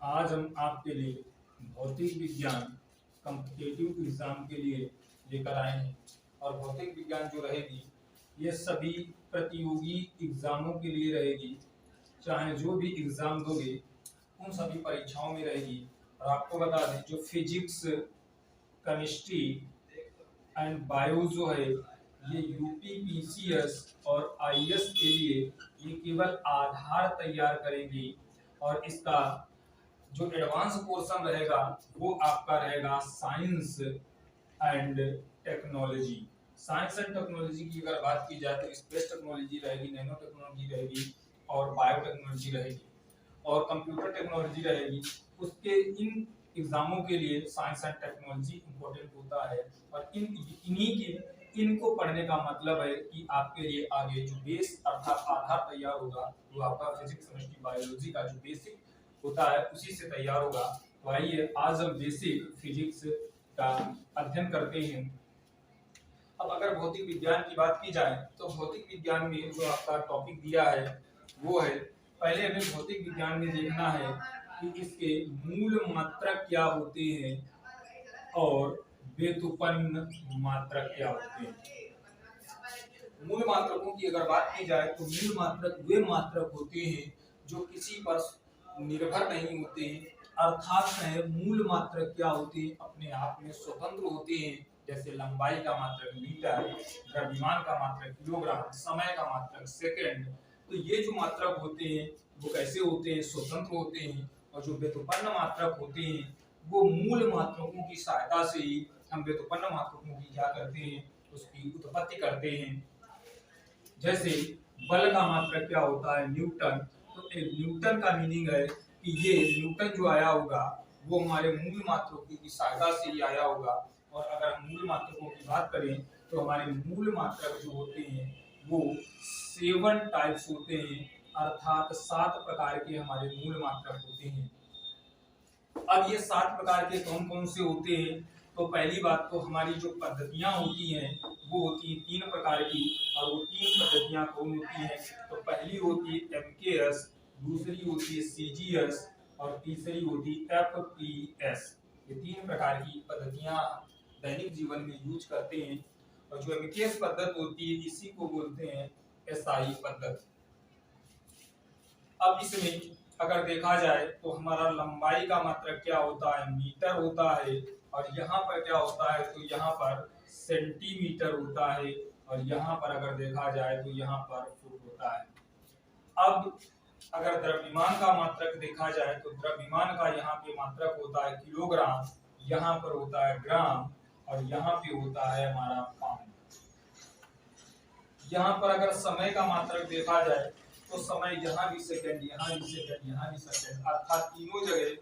आज हम आपके लिए भौतिक विज्ञान कॉम्पिटिटिव एग्जाम के लिए लेकर आए हैं। और भौतिक विज्ञान जो रहेगी ये सभी प्रतियोगी एग्जामों के लिए रहेगी। चाहे जो भी एग्जाम दोगे उन सभी परीक्षाओं में रहेगी। और आपको बता दें, जो फिजिक्स, केमिस्ट्री एंड बायो जो है ये यूपी पीसीएस और आईएएस के लिए ये केवल आधार तैयार करेंगी। और इसका जो एडवांस पोर्शन रहेगा वो आपका रहेगा science and technology. Science and technology की अगर बात की जाए तो स्पेस टेक्नोलॉजी रहेगी, नैनो टेक्नोलॉजी रहेगी और बायोटेक्नोलॉजी रहेगी और कंप्यूटर टेक्नोलॉजी रहेगी। उसके इन एग्जामों के लिए साइंस एंड टेक्नोलॉजी इंपॉर्टेंट होता है। और इनको पढ़ने का मतलब है कि आपके लिए आगे जो बेस अर्थात आधार तैयार होगा वो आपका फिजिक्स, केमिस्ट्री, बायोलॉजी का जो बेसिक होता है उसी से तैयार होगा। तो आइए आज हम बेसिक फिजिक्स का अध्ययन करते हैं। अब अगर भौतिक विज्ञान की बात की जाए तो भौतिक विज्ञान में जो आपका टॉपिक दिया है वो है, पहले हमें भौतिक विज्ञान में देखना है कि इसके मूल मात्रक क्या होते हैं और व्युत्पन्न मात्रक क्या होते हैं। मूल मात्रकों की अगर बात की जाए तो मूल मात्रक वे मात्रक होते हैं जो किसी पर निर्भर नहीं होते हैं। अर्थात है मूल मात्रक क्या होते हैं, अपने आप में स्वतंत्र होते हैं। जैसे लंबाई का मात्रक मीटर, द्रव्यमान का मात्रक किलोग्राम, समय का मात्रक सेकंड। तो ये जो मात्रक होते हैं वो कैसे होते हैं, स्वतंत्र होते हैं। और जो व्युत्पन्न मात्रक होते हैं वो मूल मात्रकों की सहायता से ही हम व्युत्पन्न मात्रकों की क्या करते हैं, उसकी उत्पत्ति करते हैं। जैसे बल का मात्रक क्या होता है, न्यूटन। तो न्यूटन का मीनिंग है कि ये न्यूटन जो आया होगा वो हमारे मूल मात्रकों की सहायता से ही आया होगा। और अगर हम मूल मात्रकों की बात करें तो हमारे मूल मात्रक जो होते हैं वो 7 टाइप्स होते हैं, अर्थात 7 प्रकार के हमारे मूल मात्रक होते हैं। अब ये 7 प्रकार के कौन कौन से होते हैं, तो पहली बात तो हमारी जो पद्धतियां होती हैं वो होती है 3 प्रकार की। और वो 3 पद्धतियां कौन होती हैं, तो पहली होती है एमकेएस, दूसरी होती है सीजीएस और तीसरी होती है एफपीएस। ये 3 प्रकार की पद्धतियां दैनिक जीवन में यूज करते हैं। और जो एमकेएस पद्धति होती है इसी को बोलते हैं एसआई पद्धति। अब इसमें अगर देखा जाए तो हमारा लंबाई का मात्रक क्या होता है, मीटर होता है। और यहाँ पर क्या होता है, तो यहाँ पर सेंटीमीटर होता है। और यहाँ पर अगर देखा जाए तो यहाँ पर फुट होता है। अब अगर द्रव्यमान का मात्रक देखा जाए तो द्रव्यमान का यहाँ पे मात्रक होता है किलोग्राम, यहाँ पर होता है ग्राम और यहाँ पे होता है हमारा पाउंड। यहाँ पर अगर समय का मात्रक देखा जाए तो समय यहाँ भी सेकंड, यहाँ भी सेकंड, यहाँ भी सेकंड, अर्थात तीनों जगह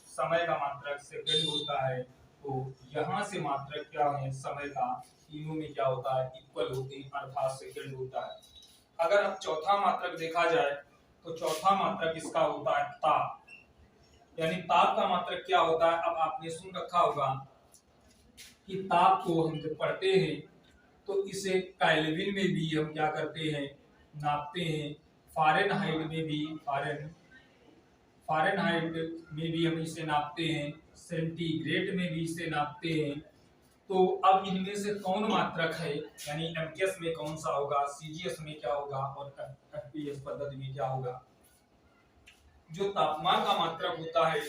समय का मात्रक सेकंड होता है। तो यहाँ से मात्रक क्या है समय का, तीनों में क्या होता है, इक्वल होते हैं, अर्थात सेकंड होता है। अगर अब चौथा मात्रक देखा जाए तो चौथा मात्रक इसका होता है ताप। यानी ताप का मात्रक क्या होता है, अब आपने सुन रखा होगा कि ताप को हम जब पढ़ते हैं तो इसे केल्विन में भी हम क्या करते हैं, नापते हैं। फ़ारेनहाइट में भी हम इसे नापते हैं, सेंटीग्रेड में भी इसे नापते हैं। तो अब इनमें से कौन मात्रक है, यानी एमकेएस में कौन सा होगा, सीजीएस में क्या होगा और एफपीएस पद्धति में क्या होगा। जो तापमान का मात्रक होता है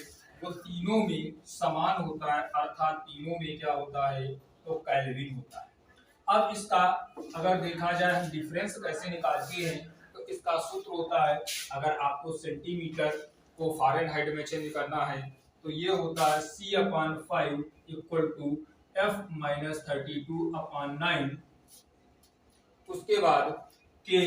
वो तीनों में समान होता है, अर्थात तीनों में क्या होता है, तो केल्विन होता है। अब इसका अगर देखा जाए हम डिफरेंस कैसे निकालते हैं, तो इसका सूत्र होता है, अगर आपको सेंटीमीटर को फ़ारेनहाइट में चेंज करना है तो ये होता है C/5 इक्वल टू F-32/9। उसके बाद के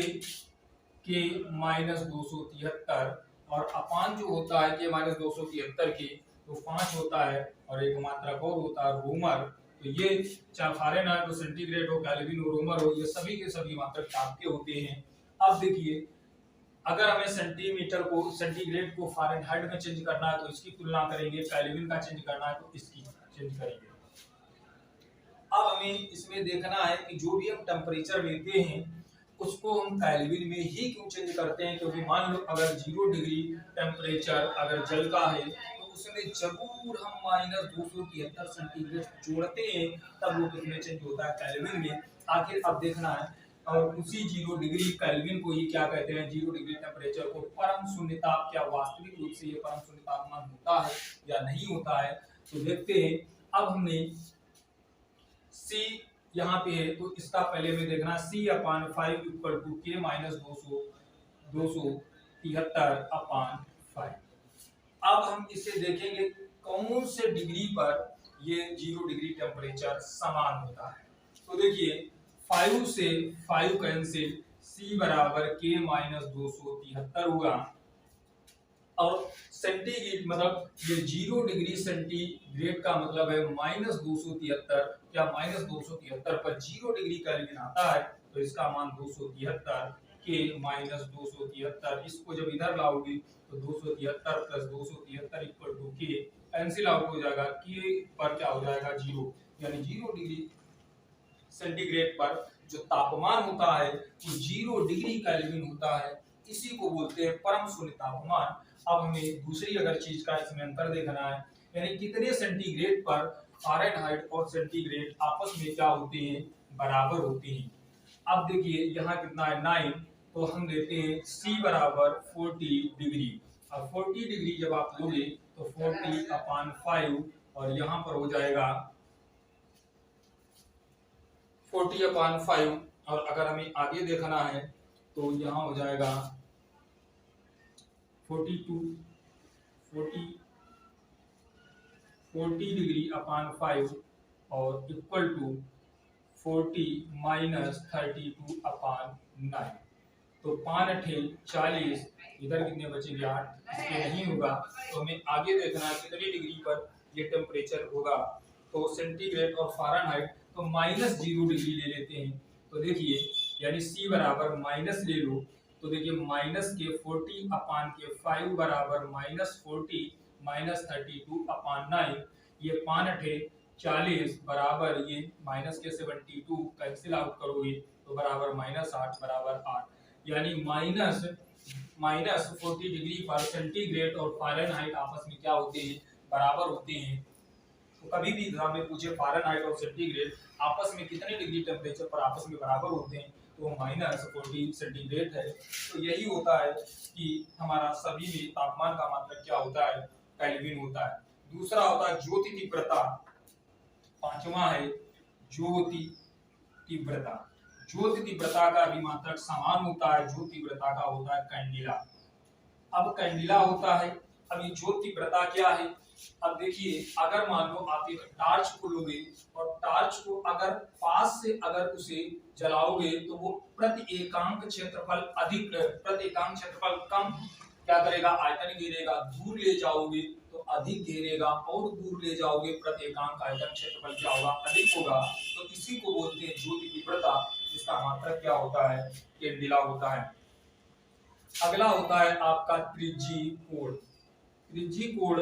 -273 और अपान जो होता है के -273 के तो 5 होता है। और एक मात्रक और होता है रोमर। तो ये चाहे फ़ारेनहाइट हो, सेंटीग्रेड हो, केल्विन हो, रोमर हो, ये सभी के सभी मात्रक ताप के होते हैं। अब देखिए, अगर हमें सेंटीग्रेड को फ़ारेनहाइट में चेंज करना है तो इसकी तुलना करेंगे, केल्विन का चेंज करना है तो इसकी चेंज करेंगे। अब हमें इसमें देखना है कि जो भी हम टेम्परेचर लेते हैं उसको हम केल्विन में ही क्यों चेंज करते हैं, क्योंकि मान लो अगर 0 डिग्री टेम्परेचर अगर जल का है तो उसमें जरूर हम -273 सेंटीग्रेड जोड़ते हैं, तब वो किसमें चेंज होता है, केल्विन में। आखिर अब देखना है, और उसी 0 डिग्री केल्विन को ही क्या कहते हैं, 0 डिग्री टेम्परेचर को परम शून्य ताप, क्या वास्तविक रूप से ये परम शून्य तापमान होता है या नहीं होता है, तो देखते हैं। अब हमने C यहाँ पे है, तो इसका पहले में देखना C/5 equal to K minus 273/5। अब हम इसे देखेंगे कौन से डिग्री पर ये 0 डिग्री टेम्परेचर समान होता है। तो देखिए 5 से 5 कैंसिल, C बराबर K माइनस 273 हुआ, और सेंटीग्रेड मतलब ये 0 डिग्री सेंटीग्रेड का मतलब है -273। क्या -273 पर 0 डिग्री केल्विन आता है, तो इसका मान 273 के -273। इसको जब इधर लाओगे तो 273 प्लस 273 इक्वल टू के, कैंसिल आउट हो जाएगा, के पर क्या हो जाएगा 0, यानी 0 डिग्री सेंटीग्रेड पर जो तापमान होता है वो 0 डिग्री केल्विन होता है, इसी को बोलते हैं परम शून्य तापमान। अब हमें दूसरी अगर चीज का इसमें अंतर देखना है, यानी कितने सेंटीग्रेड पर फ़ारेनहाइट और सेंटीग्रेड आपस में क्या होते हैं, बराबर होते हैं। अब देखिए यहाँ कितना है 9, तो हम लेते हैं C बराबर 40 डिग्री। अब 40 डिग्री जब आप लोगे तो 40/5, और यहाँ पर हो जाएगा 40/5, और अगर हमें आगे देखना है तो यहाँ हो जाएगा 40 डिग्री अपॉन 5 और इक्वल टू 40 माइनस 32/9। तो 5 अठे 40, इधर कितने बचेंगे 8, इसके नहीं होगा। तो हमें आगे देखना है कितनी डिग्री पर ये टेम्परेचर होगा, तो सेंटीग्रेड और फ़ारेनहाइट, तो -0 डिग्री ले लेते हैं। तो देखिए यानी C बराबर माइनस ले लो, तो देखिए माइनस के 40/5 बराबर -40 माइनस 32/9, ये 5 अठे 40 बराबर ये माइनस के 72 कैंसिल आउट करोगे तो बराबर -8 बराबर 8, यानी माइनस 40 डिग्री पर सेंटीग्रेड और फ़ारेनहाइट आपस में क्या होते हैं, बराबर होते हैं। तो कभी भी एग्जाम में पूछे फ़ारेनहाइट और सेंटीग्रेड आपस में कितने डिग्री टेम्परेचर पर आपस में बराबर होते हैं, तो -40 सेंटीग्रेड है। तो यही होता है कि हमारा सभी में तापमान का मात्रक क्या होता है, केल्विन होता है। दूसरा होता है ज्योति तीव्रता, पांचवा है ज्योति तीव्रता। ज्योति तीव्रता का भी मात्रक समान होता है, ज्योति तीव्रता का होता है कैंडिला। अब कैंडिला होता है, अब ये ज्योति तीव्रता क्या है। अब देखिए अगर मान लो आप एक टार्च को लोगे और टार्च को अगर पास से अगर उसे जलाओगे तो वो प्रति एकांक क्षेत्रफल अधिक, प्रति एकांक क्षेत्रफल कम क्या करेगा, आयतन घेरेगा। दूर ले जाओगे तो अधिक घेरेगा, और दूर ले जाओगे प्रति एकांक आयतन क्षेत्रफल क्या होगा, अधिक होगा। तो इसी को बोलते हैं ज्योति तीव्रता, जिसका मात्रक क्या होता है, कैंडिला होता है। अगला होता है आपका त्रिज्यी कोण। त्रिज्यी कोण,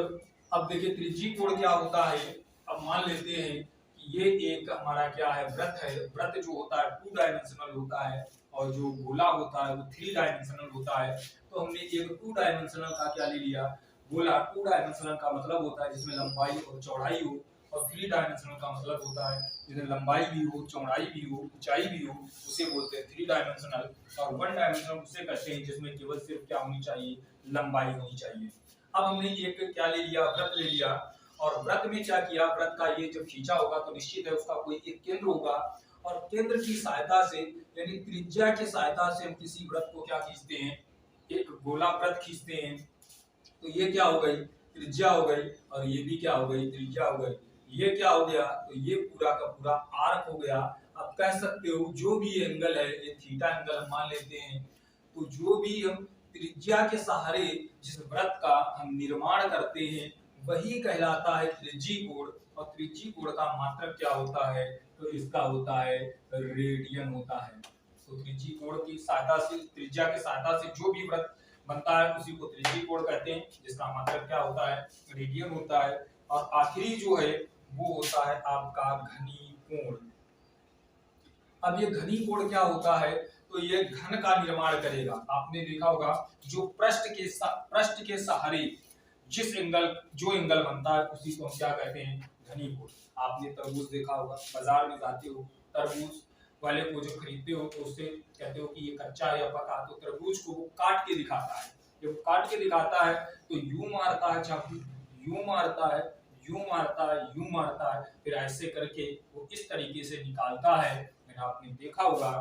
अब देखिए त्रिज्यी कोण क्या होता है। अब मान लेते हैं कि ये एक हमारा क्या है, वृत्त है। वृत्त जो होता है 2 डायमेंशनल होता है, और जो गोला होता है वो 3 डायमेंशनल होता है। तो हमने एक 2 डायमेंशनल का क्या ले लिया, गोला। 2 डायमेंशनल का मतलब होता है जिसमें लंबाई और चौड़ाई हो, और 3 डायमेंशनल का मतलब होता है जिसमें लंबाई भी हो, चौड़ाई भी हो, ऊंचाई भी हो, उसे बोलते हैं 3 डायमेंशनल। और 1 डायमेंशनल उसे कहते हैं जिसमें केवल सिर्फ क्या होनी चाहिए, लंबाई होनी चाहिए। अब हमने एक क्या ले लिया, वृत्त ले लिया, और वृत्त में क्या किया, वृत्त का ये जब खींचा होगा तो निश्चित है उसका कोई एक केंद्र होगा, और केंद्र की सहायता से यानी त्रिज्या की सहायता से हम किसी वृत्त को क्या खींचते हैं, एक गोला वृत्त खींचते हैं। तो ये क्या हो गई, त्रिज्या हो गई, और ये भी क्या हो गई, त्रिज्या हो गई। ये क्या हो गया, तो ये पूरा का पूरा आर्क हो गया। अब कह सकते हो जो भी एंगल है, ये थीटा एंगल हम मान लेते हैं। तो जो भी हम त्रिज्या के सहारे जिस वृत्त का हम निर्माण करते हैं वही कहलाता है त्रिज्यी कोण। और त्रिज्यी कोण का मात्रक क्या होता है, तो इसका होता है रेडियन होता है। तो त्रिज्यी कोण की सहायता से, त्रिज्या की सहायता से जो भी वृत्त बनता है उसी को त्रिज्यी कोण कहते हैं, जिसका मात्रक क्या होता है, रेडियन होता है। और आखिरी जो है वो होता है आपका घनी कोण। अब ये घनी कोण क्या होता है, तो ये घन का निर्माण करेगा। आपने देखा होगा जो पृष्ठ के सहारे जो एंगल बनता है उसी को हम क्या कहते हैं, घनीकोण। आपने तरबूज देखा होगा, बाजार में जाते हो तरबूज वाले को जो खरीदते हो तो उससे कहते हो कि ये कच्चा है या पका, तो तरबूज को वो काट के दिखाता है। जब काट के दिखाता है तो यूं मारता है चाकू, यूं मारता है, यूं मारता है, यूं मारता है, फिर ऐसे करके वो इस तरीके से निकालता है। मैंने आपने देखा होगा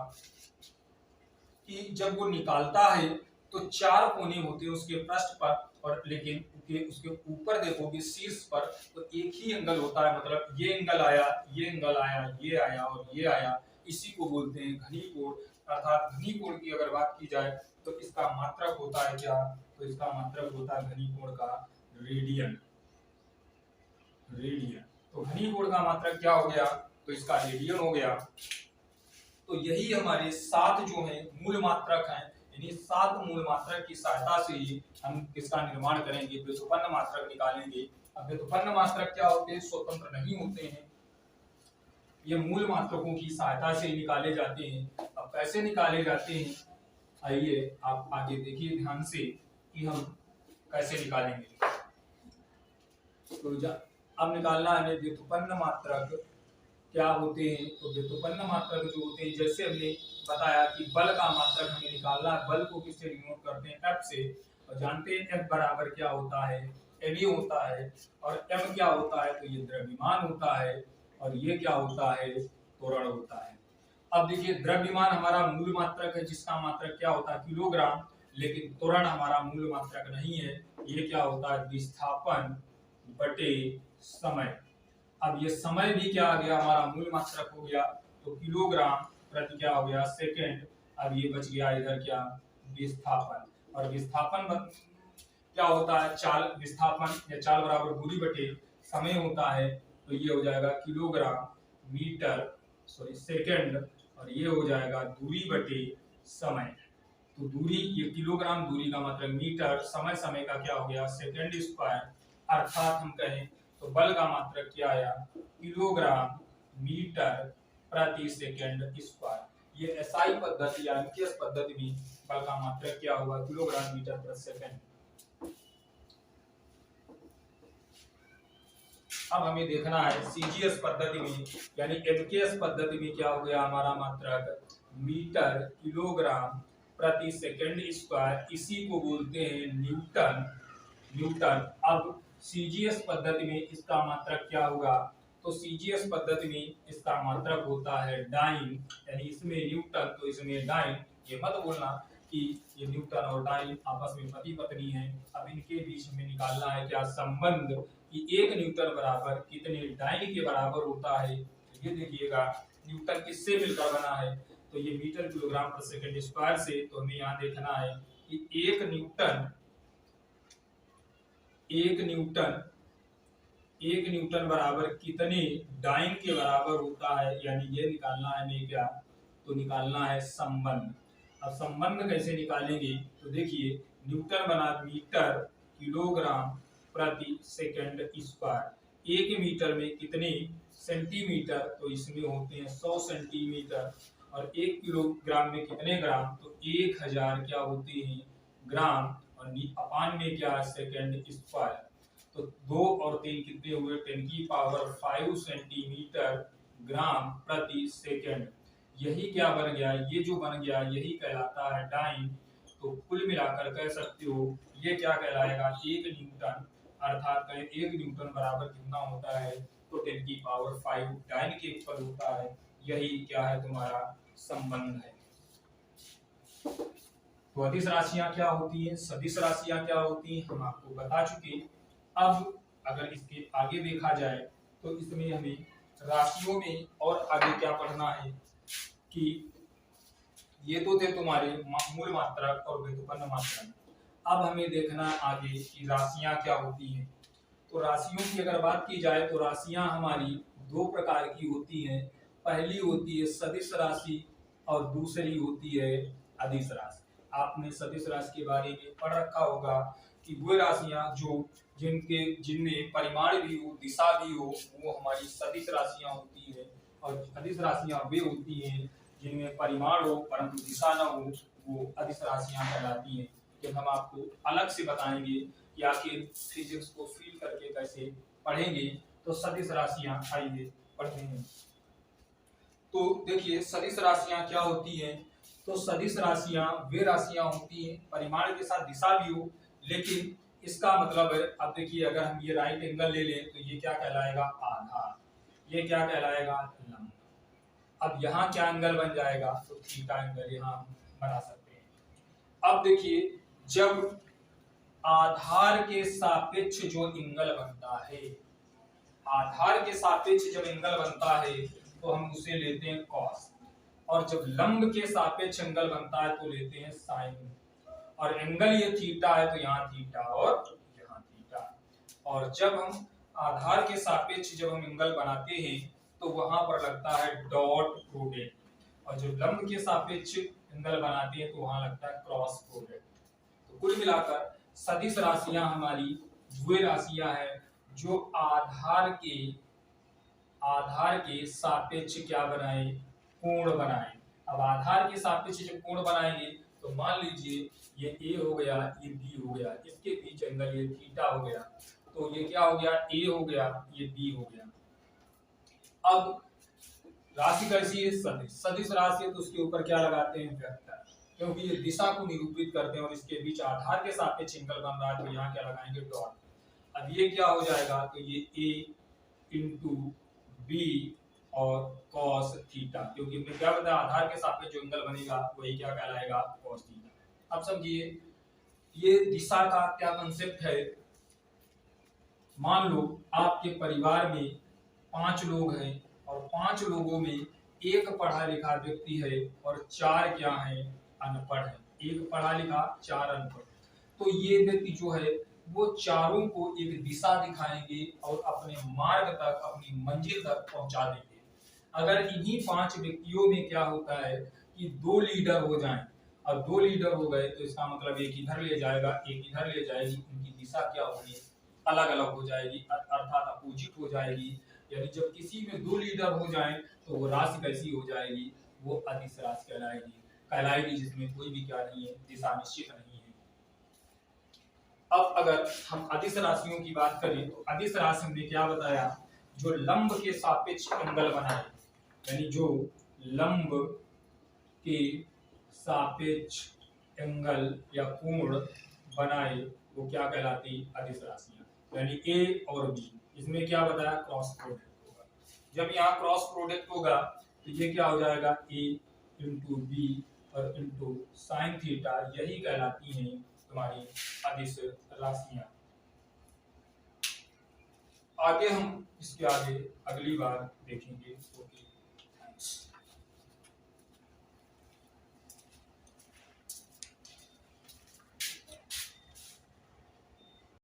कि जब वो निकालता है तो 4 कोने होते हैं उसके पृष्ठ पर, और लेकिन उसके ऊपर देखोगे शीर्ष पर तो एक ही एंगल होता है, मतलब ये एंगल आया, ये एंगल आया, ये आया और ये आया, इसी को बोलते हैं घनीकोण। अर्थात घनीकोण की अगर बात की जाए तो इसका मात्रक होता है क्या, तो इसका मात्रक होता है घनीकोण का रेडियन। रेडियन, तो घनीकोण का मात्रक क्या हो गया, तो इसका रेडियन हो गया। तो यही हमारे 7 जो है मूल मात्रक हैं, यानी 7 मूल मात्रक की सहायता से ही हम किसका निर्माण करेंगे, व्युत्पन्न मात्रक निकालेंगे। अब व्युत्पन्न मात्रक क्या होते हैं, स्वतंत्र नहीं होते हैं, ये मूल मात्रकों की सहायता से निकाले जाते हैं। अब कैसे निकाले जाते हैं, आइए आप आगे देखिए ध्यान से कि हम कैसे निकालेंगे। तो अब निकालना है व्युत्पन्न मात्रक क्या होते हैं। तो व्युत्पन्न मात्रक जो होते हैं, जैसे हमने बताया कि बल का मात्रक हमें निकालना है, बल को किससे डिनोट करते हैं, F से, और जानते हैं F बराबर क्या होता है, ma होता है, और m क्या होता है, तो ये द्रव्यमान होता है, और ये क्या होता है, त्वरण होता है। अब देखिए द्रव्यमान हमारा मूल मात्रक है जिसका मात्रक क्या होता है, किलोग्राम, लेकिन त्वरण हमारा मूल मात्रक नहीं है, ये क्या होता है, विस्थापन बटे समय। अब ये समय भी क्या आ गया, हमारा मूल मात्रक हो गया, तो किलोग्राम प्रति क्या हो गया, सेकंड। अब ये बच गया इधर क्या, विस्थापन, और विस्थापन क्या होता है, चाल, विस्थापन या चाल बराबर दूरी बटे समय होता है, तो ये हो जाएगा किलोग्राम मीटर सेकंड, और ये हो जाएगा दूरी बटे समय। तो दूरी, ये किलोग्राम दूरी का मतलब मीटर, समय का क्या हो गया, सेकंड स्क्वायर। अर्थात हम कहें तो बल का मात्रक क्या आया, किलोग्राम मीटर प्रति सेकंड स्क्वायर। ये एसआई पद्धति या एमकेएस पद्धति में बल का मात्रक क्या होगा, किलोग्राम मीटर प्रति सेकंड। अब हमें देखना है सीजीएस पद्धति में, यानी एमकेएस पद्धति में क्या हो गया हमारा मात्रक, मीटर किलोग्राम प्रति सेकंड स्क्वायर, इसी को बोलते हैं न्यूटन। अब सीजीएस पद्धति में इसका मात्रक क्या होगा, तो सीजीएस पद्धति में इसका मात्रक होता है डाइन, यानी इसमें न्यूटन तो इसमें डाइन। ये मत बोलना कि ये न्यूटन और डाइन आपस में पति पत्नी हैं। अब इनके बीच में निकालना है क्या संबंध, कि 1 न्यूटन बराबर कितने डाइन के बराबर होता है। ये देखिएगा न्यूटन किससे मिलकर बना है, तो ये मीटर किलोग्राम प्रति सेकंड स्क्वायर से। तो हमें यहाँ देखना है कि 1 न्यूटन बराबर कितने डाइन के बराबर होता है, यानी ये निकालना है हमें क्या, तो निकालना है संबंध। अब संबंध कैसे निकालेंगे, तो देखिए न्यूटन बना मीटर किलोग्राम प्रति सेकंड स्क्वायर, 1 मीटर में कितने सेंटीमीटर, तो इसमें होते हैं 100 सेंटीमीटर, और 1 किलोग्राम में कितने ग्राम, तो 1000 क्या होते हैं ग्राम, और अपान में क्या सेकंड स्क्वायर। तो 2 और 3 कितने हुए, 10 की पावर 5 सेंटीमीटर ग्राम प्रति सेकंड। यही क्या बन गया, ये जो बन गया यही कहलाता है डाइन। तो कुल मिलाकर कह सकते हो ये क्या कहलाएगा, 1 न्यूटन। अर्थात 1 न्यूटन बराबर कितना होता है, तो 10 की पावर 5 डाइन के ऊपर होता है। यही क्या है तुम्हारा संबंध है। तो अदिश राशियां क्या होती हैं, सदिश राशियां क्या होती हैं, हम आपको बता चुके। अब अगर इसके आगे देखा जाए तो इसमें हमें राशियों में और आगे क्या पढ़ना है, कि ये तो थे तुम्हारे मूल मात्रक और व्युत्पन्न मात्रक। अब हमें देखना आगे कि राशियां क्या होती हैं। तो राशियों की अगर बात की जाए तो राशियां हमारी 2 प्रकार की होती हैं। पहली होती है सदिश राशि और दूसरी होती है अदिश राशि। आपने सदिश राशि के बारे में पढ़ रखा होगा कि वो राशियां जिनमें परिमाण भी हो, दिशा भी हो, वो हमारी सदिश राशियां होती है। और अदिश राशियां वे होती हैं जिनमें परिमाण हो परंतु दिशा न हो वो अदिश राशियां कहलाती हैं। कि हम आपको अलग से बताएंगे कि आखिर फिजिक्स को फील करके कैसे पढ़ेंगे। तो सदिश राशियां आइए पढ़ते हैं। तो देखिए सदिश राशियां क्या होती हैं। तो सदिश राशियां वे राशियां होती हैं परिमाण के साथ दिशा भी हो, लेकिन इसका मतलब है, अब देखिए अगर हम ये राइट एंगल ले लें तो ये क्या कहलाएगा आधार, ये क्या कहलाएगा लंब। अब यहाँ क्या एंगल बन जाएगा तो थीटा एंगल यहाँ बना सकते हैं। अब देखिए जब आधार के सापेक्ष जो एंगल बनता है, आधार के सापेक्ष जब एंगल बनता है तो हम उसे लेते हैं कॉस, और जब लंब के सापेक्ष एंगल बनता है तो लेते हैं साइन। और एंगल ये थीटा है तो यहाँ थीटा और यहाँ थीटा। और जब हम आधार के सापेक्ष जब हम एंगल बनाते हैं तो वहां पर लगता है डॉट प्रोडक्ट, और जब लंब के सापेक्ष एंगल बनाते हैं तो वहां लगता है क्रॉस प्रोडक्ट। तो कुल मिलाकर सदिश राशियां हमारी वे राशियां हैं जो आधार के सापेक्ष क्या बनाए, कोण बनाए। अब आधार के सापेक्ष जब कोण बनाएंगे तो मान लीजिए ये ए हो गया, ये बी हो गया, इसके बीच एंगल ये थीटा हो गया, तो ये क्या हो गया ए हो गया, ये बी हो गया। अब राशि कैसी है सदिश, सदिश राशि है तो उसके ऊपर क्या लगाते हैं वेक्टर, क्योंकि ये दिशा को निरूपित करते हैं और इसके बीच आधार के सापेक्ष एंगल बन रहा है तो यहाँ क्या लगाएंगे डॉट। अब ये क्या हो जाएगा तो ये ए इंटू बी और cos थीटा, क्योंकि हमने क्या बताया आधार के सापेक्ष जो एंगल बनेगा वही क्या कहलाएगा cos थीटा। अब समझिए ये दिशा का क्या कंसेप्ट है। मान लो आपके परिवार में 5 लोग हैं और 5 लोगों में एक पढ़ा लिखा व्यक्ति है और 4 क्या है अनपढ़ है। एक पढ़ा लिखा 4 अनपढ़, तो ये व्यक्ति जो है वो चारों को एक दिशा दिखाएंगे और अपने मार्ग तक, अपनी मंजिल तक पहुंचा देंगे। अगर इन्हीं 5 व्यक्तियों में क्या होता है कि 2 लीडर हो जाएं, और 2 लीडर हो गए तो इसका मतलब एक इधर ले जाएगा, एक इधर ले जाएगी, उनकी दिशा क्या होगी अलग अलग हो जाएगी, अर्थात अपोजिट हो जाएगी। यानी जब किसी में 2 लीडर हो जाएं तो वो राशि कैसी हो जाएगी, वो अदिश राशि कहलाएगी, जिसमें कोई भी क्या नहीं है, दिशा निश्चित नहीं है। अब अगर हम अदिश राशियों की बात करें तो अदिश राशि में क्या बताया, जो लंब के सापेक्ष एंगल बनाए, यानी जो लंब के सापेक्ष एंगल या कोण बनाए वो क्या कहलाती अदिश राशियां। यानी ए और बी, इसमें क्या बताया क्रॉस प्रोडक्ट होगा। जब यहाँ क्रॉस प्रोडक्ट होगा तो ये क्या हो जाएगा ए इंटू बी और इंटू साइन थीटा, यही कहलाती हैं तुम्हारी अदिश राशियां। आगे हम इसके आगे अगली बार देखेंगे।